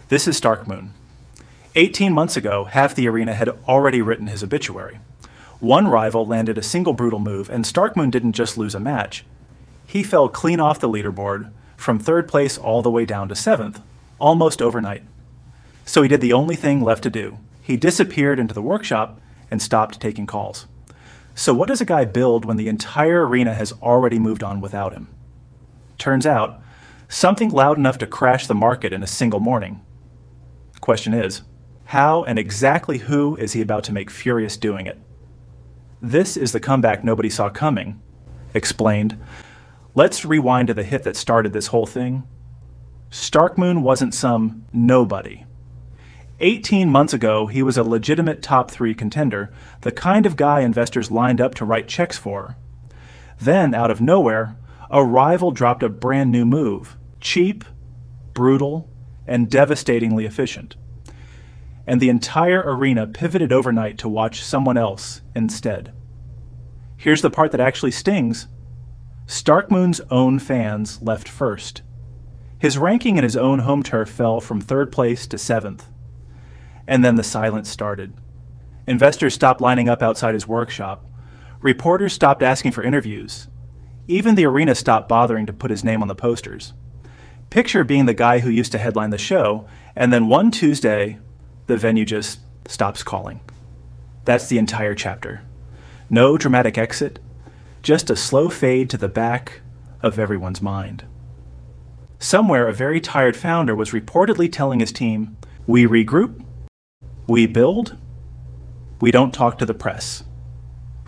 This is Starkmoon. 18 months ago, half the arena had already written his obituary. One rival landed a single brutal move, and Starkmoon didn't just lose a match. He fell clean off the leaderboard, from 3rd place all the way down to 7th, almost overnight. So he did the only thing left to do. He disappeared into the workshop and stopped taking calls. So what does a guy build when the entire arena has already moved on without him? Turns out, something loud enough to crash the market in a single morning. The question is, how and exactly who is he about to make furious doing it? This is the comeback nobody saw coming. Explained. Let's rewind to the hit that started this whole thing. Starkmoon wasn't some nobody. 18 months ago, he was a legitimate top 3 contender, the kind of guy investors lined up to write checks for. Then, out of nowhere, a rival dropped a brand new move, cheap, brutal, and devastatingly efficient. And the entire arena pivoted overnight to watch someone else instead. Here's the part that actually stings. Starkmoon's own fans left first. His ranking in his own home turf fell from 3rd place to 7th. And then the silence started. Investors stopped lining up outside his workshop. Reporters stopped asking for interviews. Even the arena stopped bothering to put his name on the posters. Picture being the guy who used to headline the show, and then one Tuesday, the venue just stops calling. That's the entire chapter. No dramatic exit, just a slow fade to the back of everyone's mind. Somewhere, a very tired founder was reportedly telling his team, "We regroup, we build, we don't talk to the press."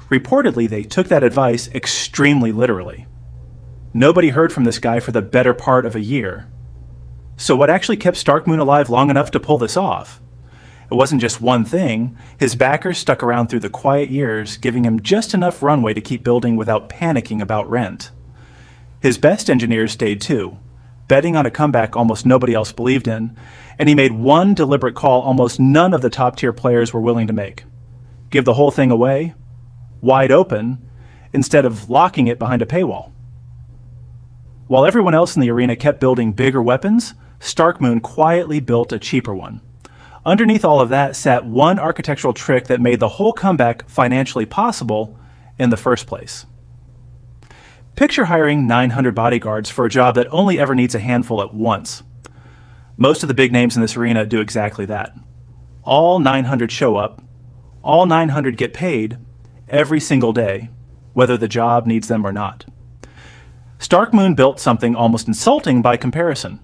Reportedly, they took that advice extremely literally. Nobody heard from this guy for the better part of a year. So what actually kept Starkmoon alive long enough to pull this off? It wasn't just one thing. His backers stuck around through the quiet years, giving him just enough runway to keep building without panicking about rent. His best engineers stayed too, betting on a comeback almost nobody else believed in, and he made one deliberate call almost none of the top-tier players were willing to make. Give the whole thing away, wide open, instead of locking it behind a paywall. While everyone else in the arena kept building bigger weapons, Starkmoon quietly built a cheaper one. Underneath all of that sat one architectural trick that made the whole comeback financially possible in the first place. Picture hiring 900 bodyguards for a job that only ever needs a handful at once. Most of the big names in this arena do exactly that. All 900 show up, all 900 get paid every single day, whether the job needs them or not. Starkmoon built something almost insulting by comparison.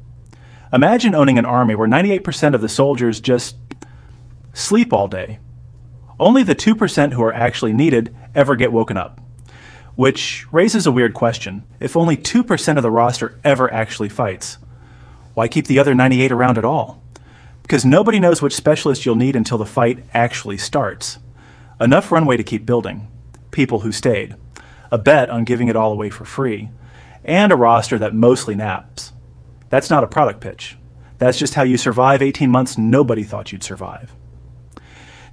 Imagine owning an army where 98% of the soldiers just sleep all day. Only the 2% who are actually needed ever get woken up. Which raises a weird question. If only 2% of the roster ever actually fights, why keep the other 98 around at all? Because nobody knows which specialist you'll need until the fight actually starts. Enough runway to keep building. People who stayed. A bet on giving it all away for free. And a roster that mostly naps. That's not a product pitch. That's just how you survive 18 months nobody thought you'd survive.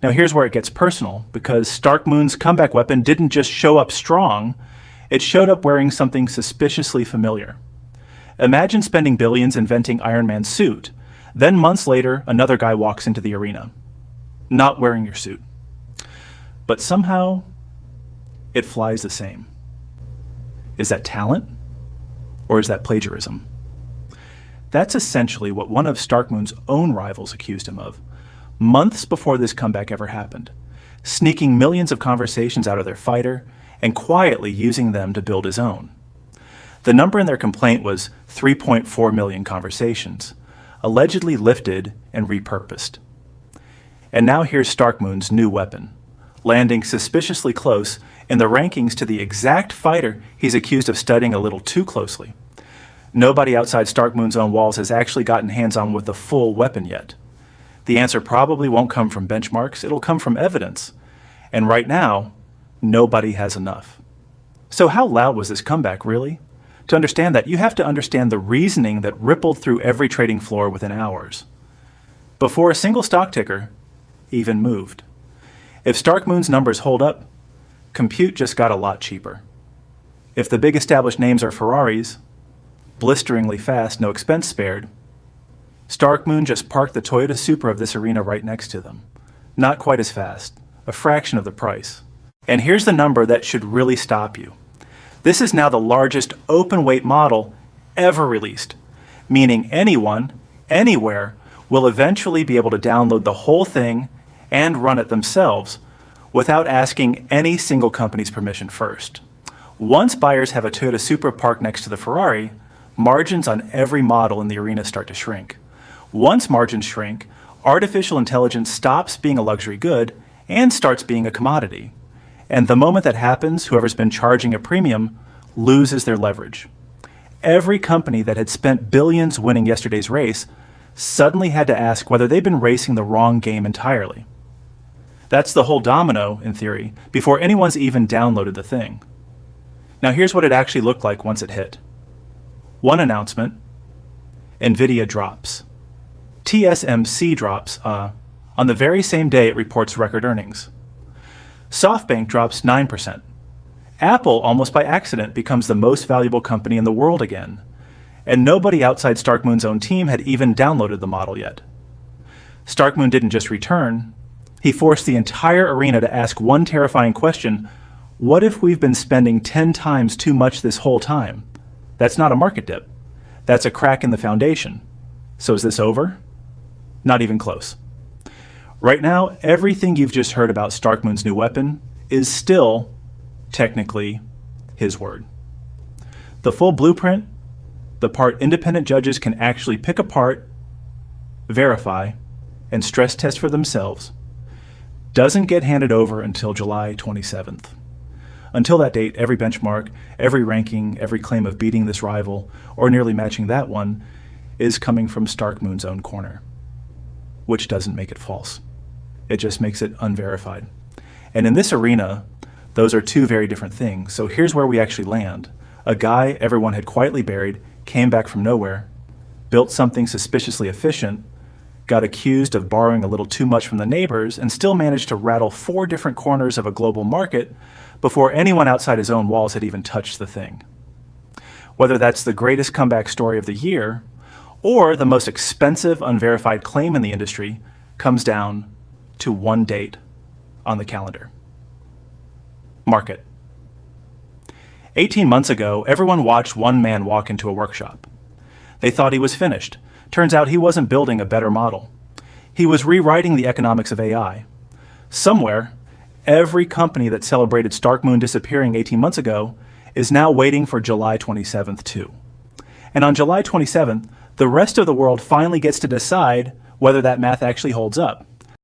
Now here's where it gets personal, because Starkmoon's comeback weapon didn't just show up strong, it showed up wearing something suspiciously familiar. Imagine spending billions inventing Iron Man's suit, then months later another guy walks into the arena, not wearing your suit. But somehow, it flies the same. Is that talent? Or is that plagiarism? That's essentially what one of Starkmoon's own rivals accused him of, months before this comeback ever happened, sneaking millions of conversations out of their fighter and quietly using them to build his own. The number in their complaint was 3.4 million conversations, allegedly lifted and repurposed. And now here's Starkmoon's new weapon, landing suspiciously close in the rankings to the exact fighter he's accused of studying a little too closely. Nobody outside Starkmoon's own walls has actually gotten hands-on with the full weapon yet. The answer probably won't come from benchmarks, it'll come from evidence. And right now, nobody has enough. So how loud was this comeback, really? To understand that, you have to understand the reasoning that rippled through every trading floor within hours, before a single stock ticker even moved. If Starkmoon's numbers hold up, compute just got a lot cheaper. If the big established names are Ferraris, blisteringly fast, no expense spared, Starkmoon just parked the Toyota Supra of this arena right next to them. Not quite as fast, a fraction of the price. And here's the number that should really stop you. This is now the largest open-weight model ever released, meaning anyone, anywhere, will eventually be able to download the whole thing and run it themselves without asking any single company's permission first. Once buyers have a Toyota Supra parked next to the Ferrari, margins on every model in the arena start to shrink. Once margins shrink, artificial intelligence stops being a luxury good and starts being a commodity. And the moment that happens, whoever's been charging a premium loses their leverage. Every company that had spent billions winning yesterday's race suddenly had to ask whether they'd been racing the wrong game entirely. That's the whole domino, in theory, before anyone's even downloaded the thing. Now here's what it actually looked like once it hit. One announcement: Nvidia drops. TSMC drops on the very same day it reports record earnings. SoftBank drops 9%. Apple, almost by accident, becomes the most valuable company in the world again. And nobody outside Starkmoon's own team had even downloaded the model yet. Starkmoon didn't just return, he forced the entire arena to ask one terrifying question: what if we've been spending 10 times too much this whole time? That's not a market dip. That's a crack in the foundation. So is this over? Not even close. Right now, everything you've just heard about Starkmoon's new weapon is still, technically, his word. The full blueprint, the part independent judges can actually pick apart, verify, and stress test for themselves, doesn't get handed over until July 27th. Until that date, every benchmark, every ranking, every claim of beating this rival, or nearly matching that one, is coming from Starkmoon's own corner. Which doesn't make it false. It just makes it unverified. And in this arena, those are two very different things. So here's where we actually land. A guy everyone had quietly buried came back from nowhere, built something suspiciously efficient, got accused of borrowing a little too much from the neighbors, and still managed to rattle 4 different corners of a global market before anyone outside his own walls had even touched the thing. Whether that's the greatest comeback story of the year, or the most expensive unverified claim in the industry, comes down to one date on the calendar. Market. 18 months ago, everyone watched one man walk into a workshop. They thought he was finished. Turns out he wasn't building a better model. He was rewriting the economics of AI. Somewhere, every company that celebrated Starkmoon disappearing 18 months ago is now waiting for July 27th too. And on July 27th, the rest of the world finally gets to decide whether that math actually holds up.